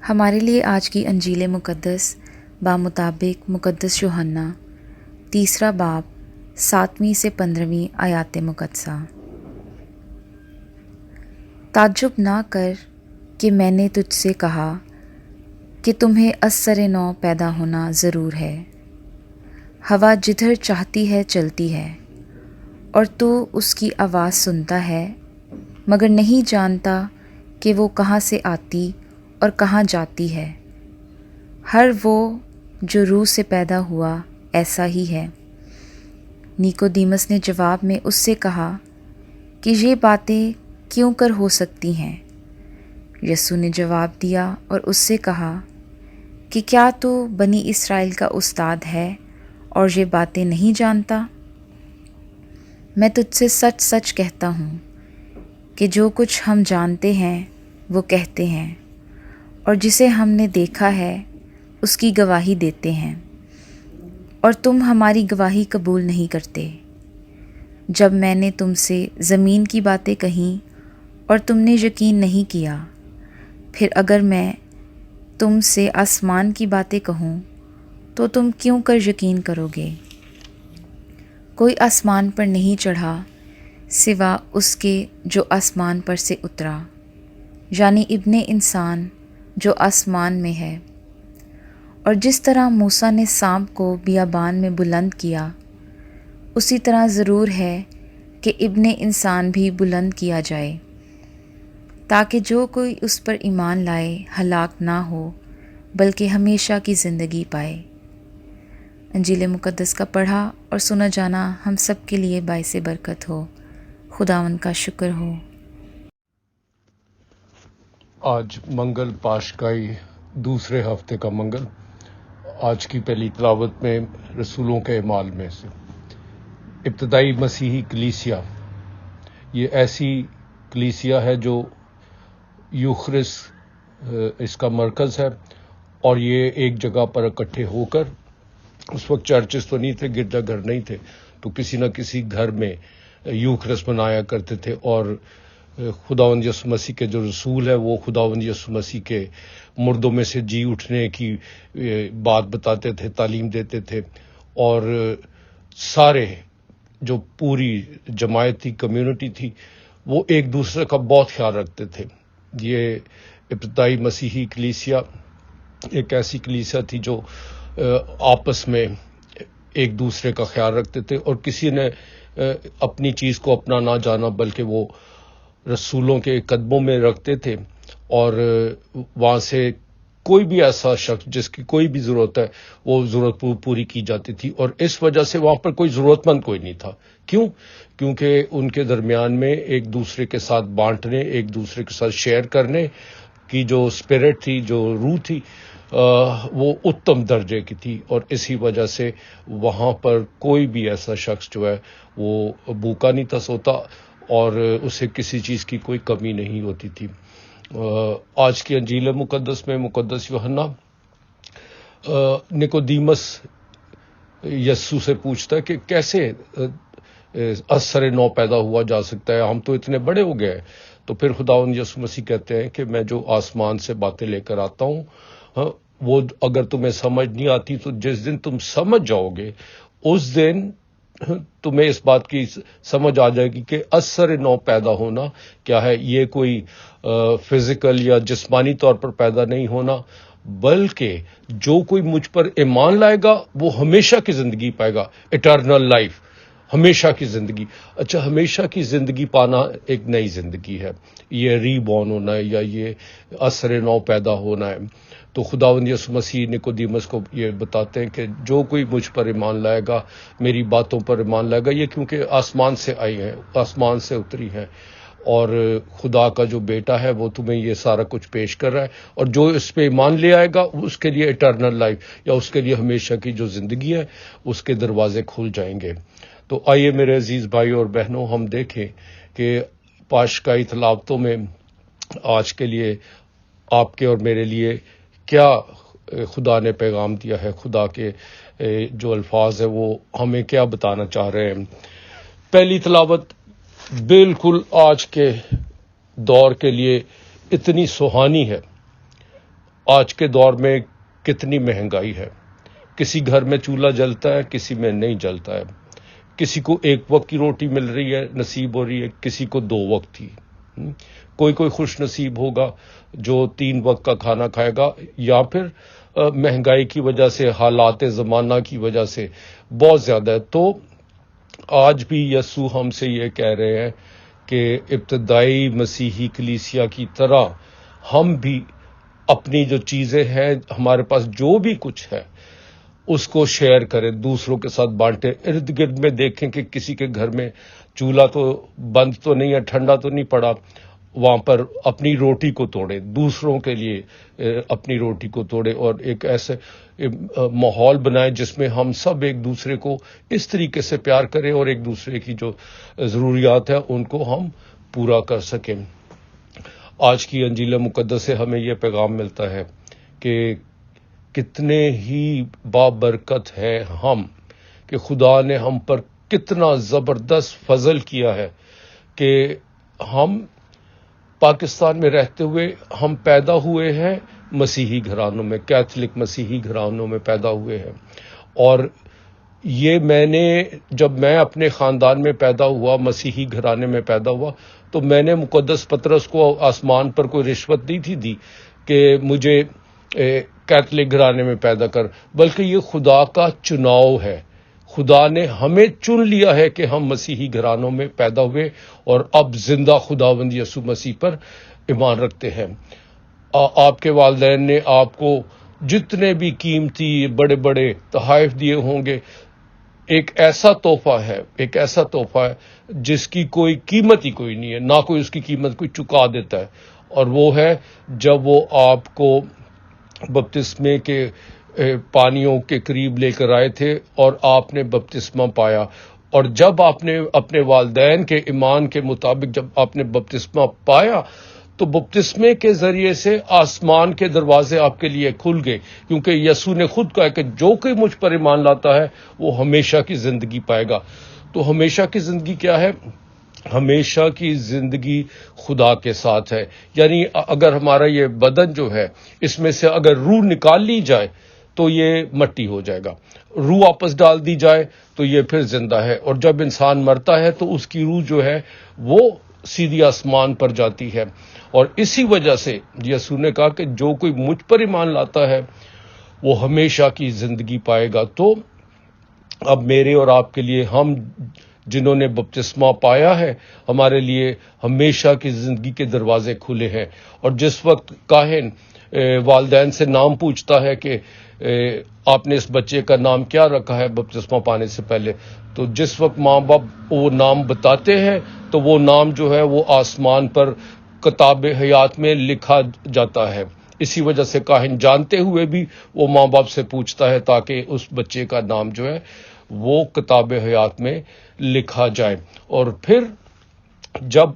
ہمارے لیے آج کی انجیل مقدس بامطابق مقدس یوحنا 3 باب 7 سے 15 آیات مقدسہ۔ تعجب نہ کر کہ میں نے تجھ سے کہا کہ تمہیں از سر نو پیدا ہونا ضرور ہے۔ ہوا جدھر چاہتی ہے چلتی ہے اور تو اس کی آواز سنتا ہے مگر نہیں جانتا کہ وہ کہاں سے آتی اور کہاں جاتی ہے۔ ہر وہ جو روح سے پیدا ہوا ایسا ہی ہے۔ نیکودیمس نے جواب میں اس سے کہا کہ یہ باتیں کیوں کر ہو سکتی ہیں؟ یسوع نے جواب دیا اور اس سے کہا کہ کیا تو بنی اسرائیل کا استاد ہے اور یہ باتیں نہیں جانتا؟ میں تجھ سے سچ سچ کہتا ہوں کہ جو کچھ ہم جانتے ہیں وہ کہتے ہیں، اور جسے ہم نے دیکھا ہے اس کی گواہی دیتے ہیں، اور تم ہماری گواہی قبول نہیں کرتے۔ جب میں نے تم سے زمین کی باتیں کہیں اور تم نے یقین نہیں کیا، پھر اگر میں تم سے آسمان کی باتیں کہوں تو تم کیوں کر یقین کرو گے؟ کوئی آسمان پر نہیں چڑھا سوا اس کے جو آسمان پر سے اترا، یعنی ابن انسان جو آسمان میں ہے۔ اور جس طرح موسیٰ نے سانپ کو بیابان میں بلند کیا، اسی طرح ضرور ہے کہ ابن انسان بھی بلند کیا جائے، تاکہ جو کوئی اس پر ایمان لائے ہلاک نہ ہو بلکہ ہمیشہ کی زندگی پائے۔ انجیل مقدس کا پڑھا اور سنا جانا ہم سب کے لیے باعث برکت ہو۔ خداوند کا شکر ہو۔ آج منگل پاشکائی دوسرے ہفتے کا منگل۔ آج کی پہلی تلاوت میں رسولوں کے اعمال میں سے ابتدائی مسیحی کلیسیا، یہ ایسی کلیسیا ہے جو یوخرس اس کا مرکز ہے، اور یہ ایک جگہ پر اکٹھے ہو کر، اس وقت چرچز تو نہیں تھے، گرجا گھر نہیں تھے، تو کسی نہ کسی گھر میں یوخرس منایا کرتے تھے، اور خداوند یسوع مسیح کے جو رسول ہے وہ خداوند یسوع مسیح کے مردوں میں سے جی اٹھنے کی بات بتاتے تھے، تعلیم دیتے تھے، اور سارے جو پوری جماعت تھی، کمیونٹی تھی، وہ ایک دوسرے کا بہت خیال رکھتے تھے۔ یہ ابتدائی مسیحی کلیسیا ایک ایسی کلیسیا تھی جو آپس میں ایک دوسرے کا خیال رکھتے تھے، اور کسی نے اپنی چیز کو اپنا نہ جانا بلکہ وہ رسولوں کے قدموں میں رکھتے تھے، اور وہاں سے کوئی بھی ایسا شخص جس کی کوئی بھی ضرورت ہے وہ ضرورت پوری کی جاتی تھی، اور اس وجہ سے وہاں پر کوئی ضرورت مند کوئی نہیں تھا۔ کیوں؟ کیونکہ ان کے درمیان میں ایک دوسرے کے ساتھ بانٹنے، ایک دوسرے کے ساتھ شیئر کرنے کی جو اسپرٹ تھی، جو روح تھی، وہ اتم درجے کی تھی، اور اسی وجہ سے وہاں پر کوئی بھی ایسا شخص جو ہے وہ بھوکا نہیں تھا سوتا، اور اسے کسی چیز کی کوئی کمی نہیں ہوتی تھی۔ آج کی انجیل مقدس میں مقدس یوحنا نیکودیمس یسوع سے پوچھتا ہے کہ کیسے از سر نو پیدا ہوا جا سکتا ہے، ہم تو اتنے بڑے ہو گئے۔ تو پھر خداوند یسوع مسیح کہتے ہیں کہ میں جو آسمان سے باتیں لے کر آتا ہوں، وہ اگر تمہیں سمجھ نہیں آتی تو جس دن تم سمجھ جاؤ گے اس دن تمہیں اس بات کی سمجھ آ جائے گی کہ از سر نو پیدا ہونا کیا ہے۔ یہ کوئی فزیکل یا جسمانی طور پر پیدا نہیں ہونا، بلکہ جو کوئی مجھ پر ایمان لائے گا وہ ہمیشہ کی زندگی پائے گا، اٹرنل لائف، ہمیشہ کی زندگی۔ اچھا، ہمیشہ کی زندگی پانا ایک نئی زندگی ہے، یہ ری بورن ہونا ہے، یا یہ از سر نو پیدا ہونا ہے۔ تو خداوند یسوع مسیح نیکودیمس کو یہ بتاتے ہیں کہ جو کوئی مجھ پر ایمان لائے گا، میری باتوں پر ایمان لائے گا، یہ کیونکہ آسمان سے آئی ہیں، آسمان سے اتری ہیں، اور خدا کا جو بیٹا ہے وہ تمہیں یہ سارا کچھ پیش کر رہا ہے، اور جو اس پہ ایمان لے آئے گا اس کے لیے اٹرنل لائف، یا اس کے لیے ہمیشہ کی جو زندگی ہے، اس کے دروازے کھل جائیں گے۔ تو آئیے میرے عزیز بھائی اور بہنوں، ہم دیکھیں کہ پاشکائی تلاوتوں میں آج کے لیے آپ کے اور میرے لیے کیا خدا نے پیغام دیا ہے، خدا کے جو الفاظ ہیں وہ ہمیں کیا بتانا چاہ رہے ہیں۔ پہلی تلاوت بالکل آج کے دور کے لیے اتنی سہانی ہے، آج کے دور میں کتنی مہنگائی ہے. کسی گھر میں چولہا جلتا ہے, کسی میں نہیں جلتا ہے. کسی کو ایک وقت کی روٹی مل رہی ہے, نصیب ہو رہی ہے, کسی کو 2 وقت کی. کوئی خوش نصیب ہوگا جو 3 وقت کا کھانا کھائے گا, یا پھر مہنگائی کی وجہ سے, حالات زمانہ کی وجہ سے بہت زیادہ ہے. تو آج بھی یسوع ہم سے یہ کہہ رہے ہیں کہ ابتدائی مسیحی کلیسیا کی طرح ہم بھی اپنی جو چیزیں ہیں, ہمارے پاس جو بھی کچھ ہے, اس کو شیئر کریں, دوسروں کے ساتھ بانٹیں. ارد گرد میں دیکھیں کہ کسی کے گھر میں چولہا تو بند تو نہیں ہے, ٹھنڈا تو نہیں پڑا, وہاں پر اپنی روٹی کو توڑیں, دوسروں کے لیے اپنی روٹی کو توڑیں, اور ایک ایسے ماحول بنائیں جس میں ہم سب ایک دوسرے کو اس طریقے سے پیار کریں اور ایک دوسرے کی جو ضروریات ہیں ان کو ہم پورا کر سکیں. آج کی انجیل مقدس سے ہمیں یہ پیغام ملتا ہے کہ کتنے ہی بابرکت ہے ہم, کہ خدا نے ہم پر کتنا زبردست فضل کیا ہے کہ ہم پاکستان میں رہتے ہوئے ہم پیدا ہوئے ہیں مسیحی گھرانوں میں, کیتھولک مسیحی گھرانوں میں پیدا ہوئے ہیں. اور یہ جب میں اپنے خاندان میں پیدا ہوا, مسیحی گھرانے میں پیدا ہوا, تو میں نے مقدس پطرس کو آسمان پر کوئی رشوت نہیں تھی دی کہ مجھے کیتھولک گھرانے میں پیدا کر, بلکہ یہ خدا کا چناؤ ہے. خدا نے ہمیں چن لیا ہے کہ ہم مسیحی گھرانوں میں پیدا ہوئے اور اب زندہ خداوند یسوع مسیح پر ایمان رکھتے ہیں. آپ کے والدین نے آپ کو جتنے بھی قیمتی بڑے بڑے تحائف دیے ہوں گے, ایک ایسا تحفہ ہے جس کی کوئی قیمت ہی کوئی نہیں ہے, نہ کوئی اس کی قیمت کوئی چکا دیتا ہے, اور وہ ہے جب وہ آپ کو بپتسمے کے پانیوں کے قریب لے کر آئے تھے اور آپ نے بپتسمہ پایا. اور جب آپ نے اپنے والدین کے ایمان کے مطابق جب آپ نے بپتسمہ پایا, تو بپتسمے کے ذریعے سے آسمان کے دروازے آپ کے لیے کھل گئے, کیونکہ یسوع نے خود کہا کہ جو کوئی مجھ پر ایمان لاتا ہے وہ ہمیشہ کی زندگی پائے گا. تو ہمیشہ کی زندگی کیا ہے؟ ہمیشہ کی زندگی خدا کے ساتھ ہے. یعنی اگر ہمارا یہ بدن جو ہے, اس میں سے اگر روح نکال لی جائے تو یہ مٹی ہو جائے گا, روح واپس ڈال دی جائے تو یہ پھر زندہ ہے. اور جب انسان مرتا ہے تو اس کی روح جو ہے وہ سیدھی آسمان پر جاتی ہے. اور اسی وجہ سے یسوع نے کہا کہ جو کوئی مجھ پر ایمان لاتا ہے وہ ہمیشہ کی زندگی پائے گا. تو اب میرے اور آپ کے لیے, ہم جنہوں نے بپتسمہ پایا ہے, ہمارے لیے ہمیشہ کی زندگی کے دروازے کھلے ہیں. اور جس وقت کاہن والدین سے نام پوچھتا ہے کہ آپ نے اس بچے کا نام کیا رکھا ہے بپتسمہ پانے سے پہلے, تو جس وقت ماں باپ وہ نام بتاتے ہیں تو وہ نام جو ہے وہ آسمان پر کتاب حیات میں لکھا جاتا ہے. اسی وجہ سے کاہن جانتے ہوئے بھی وہ ماں باپ سے پوچھتا ہے تاکہ اس بچے کا نام جو ہے وہ کتاب حیات میں لکھا جائے. اور پھر جب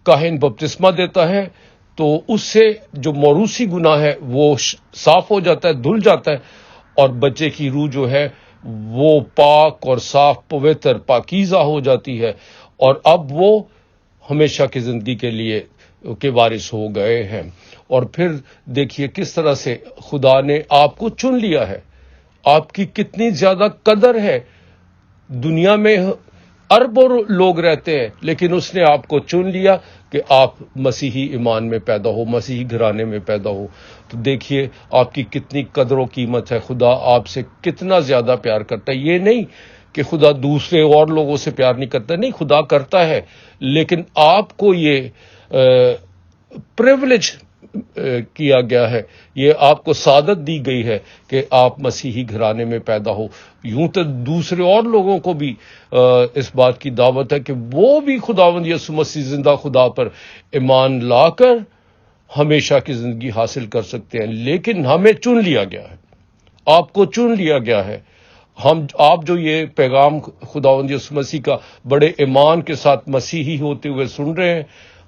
کاہن بپتسمہ دیتا ہے تو اس سے جو موروثی گناہ ہے وہ صاف ہو جاتا ہے, دھل جاتا ہے, اور بچے کی روح جو ہے وہ پاک اور صاف پوتر پاکیزہ ہو جاتی ہے, اور اب وہ ہمیشہ کی زندگی کے لیے کے وارث ہو گئے ہیں. اور پھر دیکھیے کس طرح سے خدا نے آپ کو چن لیا ہے, آپ کی کتنی زیادہ قدر ہے. دنیا میں اربوں لوگ رہتے ہیں, لیکن اس نے آپ کو چن لیا کہ آپ مسیحی ایمان میں پیدا ہو, مسیحی گھرانے میں پیدا ہو. تو دیکھیے آپ کی کتنی قدر و قیمت ہے, خدا آپ سے کتنا زیادہ پیار کرتا ہے. یہ نہیں کہ خدا دوسرے اور لوگوں سے پیار نہیں کرتا, نہیں, خدا کرتا ہے, لیکن آپ کو یہ پریولیج کیا گیا ہے, یہ آپ کو سعادت دی گئی ہے کہ آپ مسیحی گھرانے میں پیدا ہو. یوں تو دوسرے اور لوگوں کو بھی اس بات کی دعوت ہے کہ وہ بھی خداوند یسوع مسیح زندہ خدا پر ایمان لا کر ہمیشہ کی زندگی حاصل کر سکتے ہیں. لیکن ہمیں چن لیا گیا ہے, آپ کو چن لیا گیا ہے. آپ جو یہ پیغام خداوند یسوع مسیح کا بڑے ایمان کے ساتھ مسیحی ہوتے ہوئے سن رہے ہیں,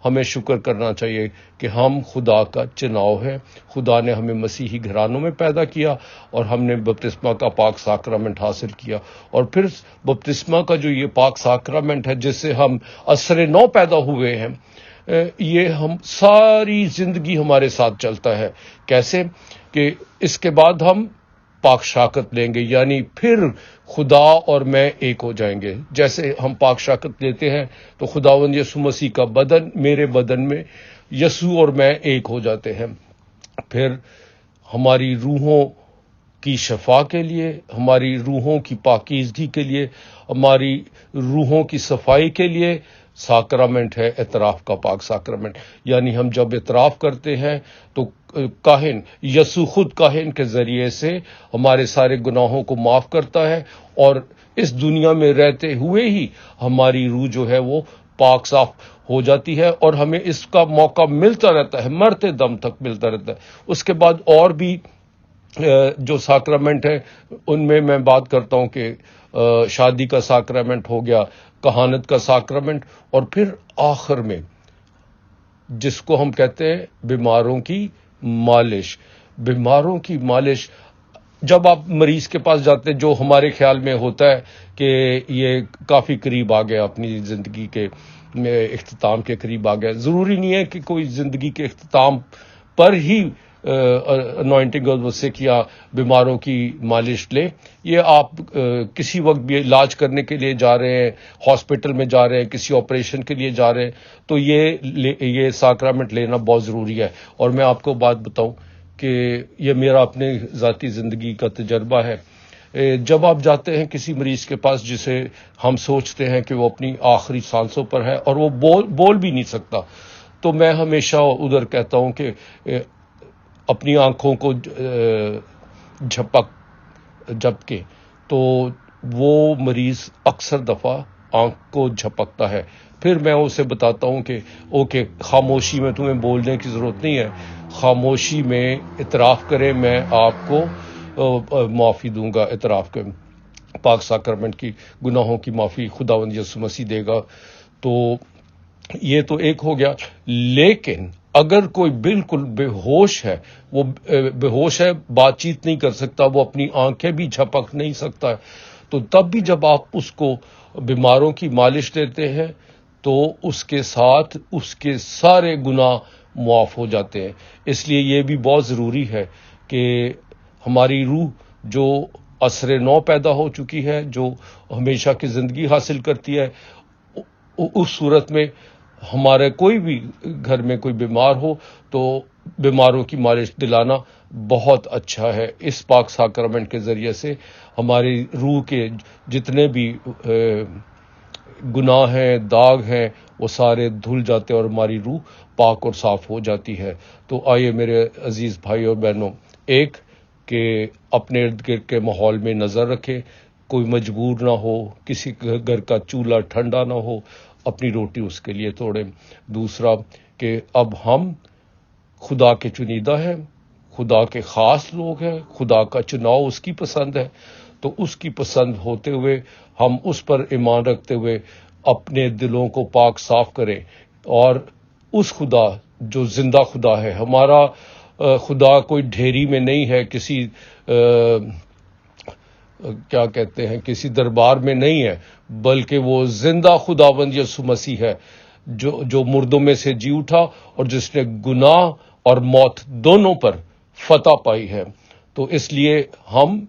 ہمیں شکر کرنا چاہیے کہ ہم خدا کا چناؤ ہے. خدا نے ہمیں مسیحی گھرانوں میں پیدا کیا اور ہم نے بپتسمہ کا پاک ساکرامنٹ حاصل کیا. اور پھر بپتسمہ کا جو یہ پاک ساکرامنٹ ہے جس سے ہم اثر نو پیدا ہوئے ہیں, یہ ہم ساری زندگی ہمارے ساتھ چلتا ہے. کیسے کہ اس کے بعد ہم پاک شاکت لیں گے، یعنی پھر خدا اور میں ایک ہو جائیں گے. جیسے ہم پاک شاکت لیتے ہیں تو خداوند یسوع مسیح کا بدن میرے بدن میں، یسوع اور میں ایک ہو جاتے ہیں. پھر ہماری روحوں کی شفا کے لیے، ہماری روحوں کی پاکیزگی کے لیے، ہماری روحوں کی صفائی کے لیے ساکرامنٹ ہے اعتراف کا، پاک ساکرامنٹ. یعنی ہم جب اعتراف کرتے ہیں تو کاہن، یسوع خود کاہن کے ذریعے سے ہمارے سارے گناہوں کو معاف کرتا ہے، اور اس دنیا میں رہتے ہوئے ہی ہماری روح جو ہے وہ پاک صاف ہو جاتی ہے، اور ہمیں اس کا موقع ملتا رہتا ہے، مرتے دم تک ملتا رہتا ہے. اس کے بعد اور بھی جو ساکرامنٹ ہے ان میں بات کرتا ہوں کہ شادی کا ساکرامنٹ ہو گیا، کہانت کا ساکرامنٹ، اور پھر آخر میں جس کو ہم کہتے ہیں بیماروں کی مالش. بیماروں کی مالش، جب آپ مریض کے پاس جاتے ہیں، جو ہمارے خیال میں ہوتا ہے کہ یہ کافی قریب آ گیا، اپنی زندگی کے اختتام کے قریب آ گیا. ضروری نہیں ہے کہ کوئی زندگی کے اختتام پر ہی انوائنٹنگ آف the sick یا بیماروں کی مالش لے. یہ آپ کسی وقت بھی علاج کرنے کے لیے جا رہے ہیں، ہاسپٹل میں جا رہے ہیں، کسی آپریشن کے لیے جا رہے ہیں، تو یہ ساکرامنٹ لینا بہت ضروری ہے. اور میں آپ کو بات بتاؤں کہ یہ میرا اپنے ذاتی زندگی کا تجربہ ہے. جب آپ جاتے ہیں کسی مریض کے پاس جسے ہم سوچتے ہیں کہ وہ اپنی آخری سانسوں پر ہے اور وہ بول بھی نہیں سکتا، تو میں ہمیشہ ادھر کہتا ہوں کہ اپنی آنکھوں کو جھپکے، تو وہ مریض اکثر دفعہ آنکھ کو جھپکتا ہے. پھر میں اسے بتاتا ہوں کہ اوکے، خاموشی میں تمہیں بولنے کی ضرورت نہیں ہے، خاموشی میں اعتراف کریں، میں آپ کو معافی دوں گا. اعتراف کے پاک ساکرمنٹ کی گناہوں کی معافی خداوند یسوع مسیح دے گا. تو یہ تو ایک ہو گیا. لیکن اگر کوئی بالکل بے ہوش ہے، وہ بے ہوش ہے، بات چیت نہیں کر سکتا، وہ اپنی آنکھیں بھی جھپک نہیں سکتا ہے، تو تب بھی جب آپ اس کو بیماروں کی مالش دیتے ہیں تو اس کے ساتھ اس کے سارے گناہ معاف ہو جاتے ہیں. اس لیے یہ بھی بہت ضروری ہے کہ ہماری روح جو عصر نو پیدا ہو چکی ہے، جو ہمیشہ کی زندگی حاصل کرتی ہے، اس صورت میں ہمارے کوئی بھی گھر میں کوئی بیمار ہو تو بیماروں کی مالش دلانا بہت اچھا ہے. اس پاک ساکرمنٹ کے ذریعے سے ہماری روح کے جتنے بھی گناہ ہیں، داغ ہیں، وہ سارے دھل جاتے ہیں اور ہماری روح پاک اور صاف ہو جاتی ہے. تو آئیے میرے عزیز بھائی اور بہنوں، ایک کہ اپنے ارد گرد کے ماحول میں نظر رکھیں، کوئی مجبور نہ ہو، کسی گھر کا چولہا ٹھنڈا نہ ہو، اپنی روٹی اس کے لیے توڑیں. دوسرا کہ اب ہم خدا کے چنیدہ ہیں، خدا کے خاص لوگ ہیں، خدا کا چناؤ اس کی پسند ہے، تو اس کی پسند ہوتے ہوئے ہم اس پر ایمان رکھتے ہوئے اپنے دلوں کو پاک صاف کریں. اور اس خدا جو زندہ خدا ہے، ہمارا خدا کوئی ڈھیری میں نہیں ہے، کسی کیا کہتے ہیں، کسی دربار میں نہیں ہے، بلکہ وہ زندہ خداوند یسوع مسیح ہے، جو مردوں میں سے جی اٹھا اور جس نے گناہ اور موت دونوں پر فتح پائی ہے. تو اس لیے ہم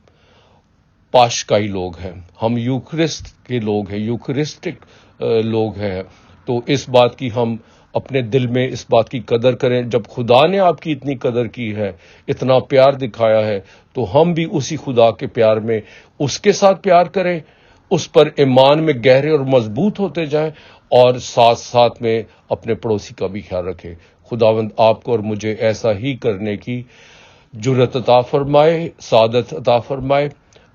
پاشکائی لوگ ہیں، ہم یوکرسٹ کے لوگ ہیں، یوکرسٹک لوگ ہیں. تو اس بات کی ہم اپنے دل میں اس بات کی قدر کریں. جب خدا نے آپ کی اتنی قدر کی ہے، اتنا پیار دکھایا ہے، تو ہم بھی اسی خدا کے پیار میں اس کے ساتھ پیار کریں، اس پر ایمان میں گہرے اور مضبوط ہوتے جائیں، اور ساتھ ساتھ میں اپنے پڑوسی کا بھی خیال رکھیں. خداوند آپ کو اور مجھے ایسا ہی کرنے کی جرأت عطا فرمائے، سعادت عطا فرمائے.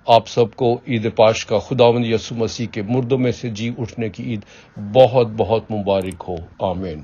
آپ سب کو عید پاشکا، خداوند یسوع مسیح کے مردوں میں سے جی اٹھنے کی عید بہت بہت مبارک ہو. آمین.